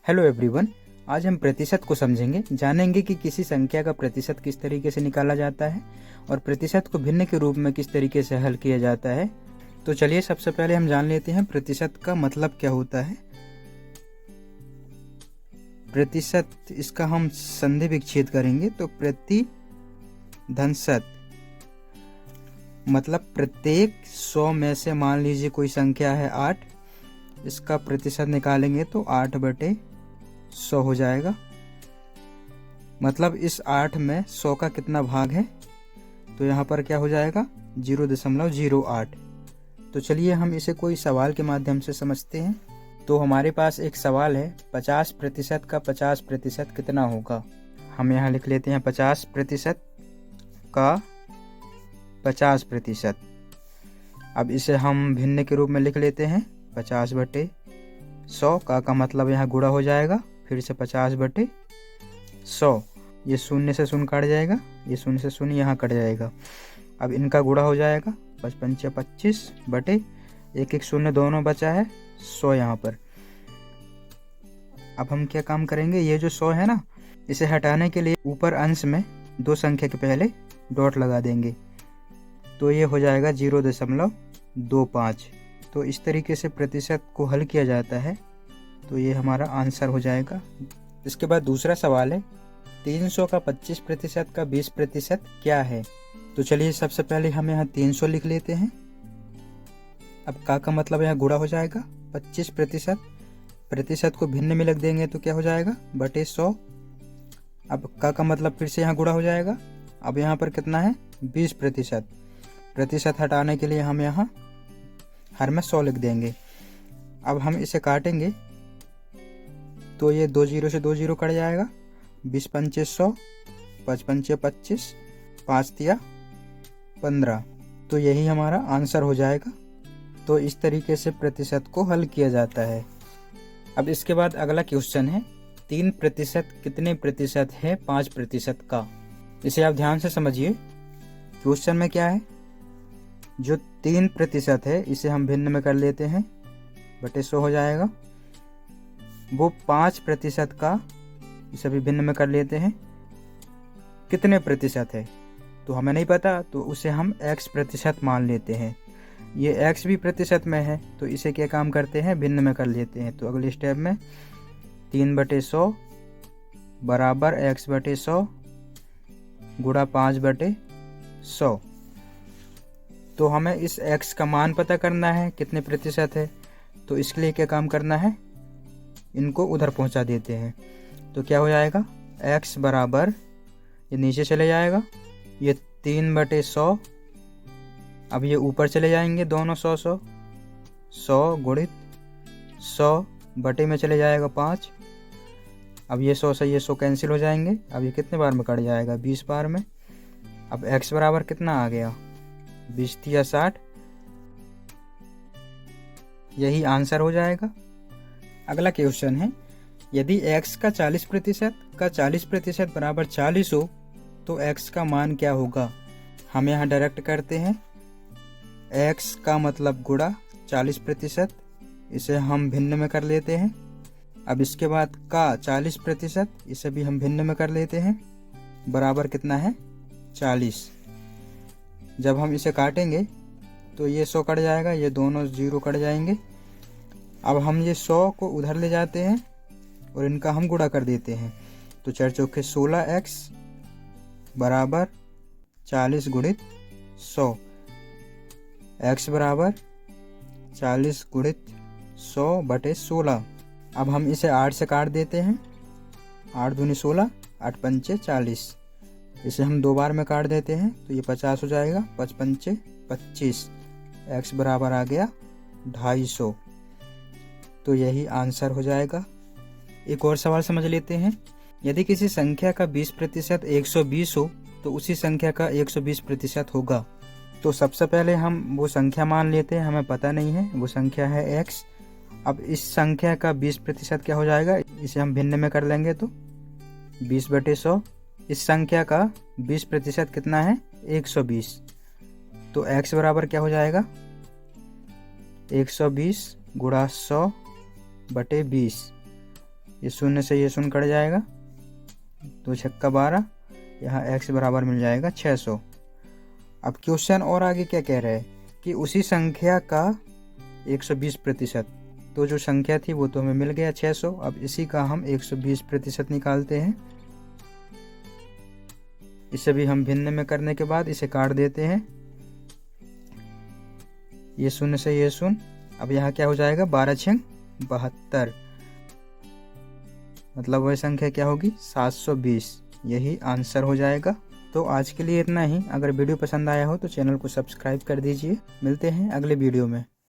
Hello everyone. आज हम प्रतिशत को समझेंगे, जानेंगे कि किसी संख्या का प्रतिशत किस तरीके से निकाला जाता है और प्रतिशत को भिन्न के रूप में किस तरीके से हल किया जाता है। तो चलिए सबसे पहले हम जान लेते हैं प्रतिशत का मतलब क्या होता है। प्रतिशत, इसका हम संधि विच्छेद करेंगे तो प्रति धनशत मतलब प्रत्येक 100 में से मान लीजिए कोई संख्या है 8, इसका प्रतिशत निकालेंगे तो 8/100 हो जाएगा। मतलब इस 8 में 100 का कितना भाग है, तो यहाँ पर क्या हो जाएगा 0.08। तो चलिए हम इसे कोई सवाल के माध्यम से समझते हैं। तो हमारे पास एक सवाल है, 50% का 50% कितना होगा। हम यहाँ लिख लेते हैं 50% का 50%। अब इसे हम भिन्न के रूप में लिख लेते हैं 50/100 का मतलब यहाँ गुणा हो जाएगा, फिर से 50/100। ये शून्य से शून्य कट जाएगा, ये शून्य से शून्य यहाँ कट जाएगा। अब इनका गुणा हो जाएगा 55/25 बटे 1 शून्य दोनों बचा है 100 यहाँ पर। अब हम क्या काम करेंगे, ये जो 100 है ना, इसे हटाने के लिए ऊपर अंश में 2 संख्या के पहले डॉट लगा देंगे, तो ये हो जाएगा 0.25। तो इस तरीके से प्रतिशत को हल किया जाता है, तो ये हमारा आंसर हो जाएगा। इसके बाद दूसरा सवाल है, 300 का 25% का 20% क्या है। तो चलिए सबसे पहले हम यहाँ 300 लिख लेते हैं। अब का मतलब यहाँ गुणा हो जाएगा 25%, प्रतिशत को भिन्न में लिख देंगे तो क्या हो जाएगा बटे 100। अब का मतलब फिर से यहाँ गुणा हो जाएगा। अब यहाँ पर कितना है 20%, प्रतिशत हटाने के लिए हम यहाँ हर में 100 लिख देंगे। अब हम इसे काटेंगे तो ये 2 0 से 2 0 कट जाएगा, 20 पंचे 100, 5 पंचे 25, 5 तिया 15। तो यही हमारा आंसर हो जाएगा। तो इस तरीके से प्रतिशत को हल किया जाता है। अब इसके बाद अगला क्वेश्चन है, 3% कितने प्रतिशत है 5% का। इसे आप ध्यान से समझिए। क्वेश्चन में क्या है, जो 3% है इसे हम भिन्न में कर लेते हैं, बटे 100 हो जाएगा। वो 5% का इसे भी भिन्न में कर लेते हैं, कितने प्रतिशत है तो हमें नहीं पता, तो उसे हम x% मान लेते हैं। ये x भी प्रतिशत में है, तो इसे क्या काम करते हैं भिन्न में कर लेते हैं। तो अगले स्टेप में 3/100 बराबर x/100 गुणा 5/100। तो हमें इस x का मान पता करना है कितने प्रतिशत है, तो इसके लिए क्या काम करना है, इनको उधर पहुंचा देते हैं। तो क्या हो जाएगा x बराबर, ये नीचे चले जाएगा, ये 3/100। अब ये ऊपर चले जाएंगे दोनों 100 गुणित 100 बटे में चले जाएगा 5। अब ये 100 से ये 100 कैंसिल हो जाएंगे। अब ये कितने बार में कट जाएगा 20 बार में। अब x बराबर कितना आ गया 20 या 60, यही आंसर हो जाएगा। अगला क्वेश्चन है, यदि x का 40% का 40% बराबर 40 हो तो x का मान क्या होगा। हम यहाँ डायरेक्ट करते हैं, x का मतलब गुणा 40%, इसे हम भिन्न में कर लेते हैं। अब इसके बाद का 40%, इसे भी हम भिन्न में कर लेते हैं, बराबर कितना है 40। जब हम इसे काटेंगे तो ये 100 कट जाएगा, ये दोनों 0 कट जाएंगे। अब हम ये 100 को उधर ले जाते हैं और इनका हम गुणा कर देते हैं। तो 4 चौके 16x बराबर 40 गुणित 100। x बराबर 40 गुणित 100 बटे 16। अब हम इसे 8 से काट देते हैं, 8 दूनी 16, 8 पंचे 40। इसे हम 2 बार में काट देते हैं तो ये 50 हो जाएगा, 5 पंचे 25। x बराबर आ गया 250। तो यही आंसर हो जाएगा। एक और सवाल समझ लेते हैं, यदि किसी संख्या का 20% 120 हो तो उसी संख्या का 120% होगा। तो सबसे पहले हम वो संख्या मान लेते हैं, हमें पता नहीं है, वो संख्या है x। अब इस संख्या का 20% क्या हो जाएगा, इसे हम भिन्न में कर लेंगे तो 20/100। इस संख्या का 20% कितना है 120। तो x बराबर क्या हो जाएगा 120 गुणा 100 बटे 20। ये शून्य से ये शून्य कट जाएगा, 2 छक्का 12, यहाँ x बराबर मिल जाएगा 600। अब क्वेश्चन और आगे क्या कह रहे हैं कि उसी संख्या का 120%। तो जो संख्या थी वो तो हमें मिल गया 600। अब इसी का हम 120% निकालते हैं। इसे भी हम भिन्न में करने के बाद इसे काट देते हैं, ये शून्य से ये शून्य। अब यहाँ क्या हो जाएगा, 12 छंग 72, मतलब वह संख्या क्या होगी, 720। यही आंसर हो जाएगा। तो आज के लिए इतना ही। अगर वीडियो पसंद आया हो तो चैनल को सब्सक्राइब कर दीजिए। मिलते हैं अगले वीडियो में।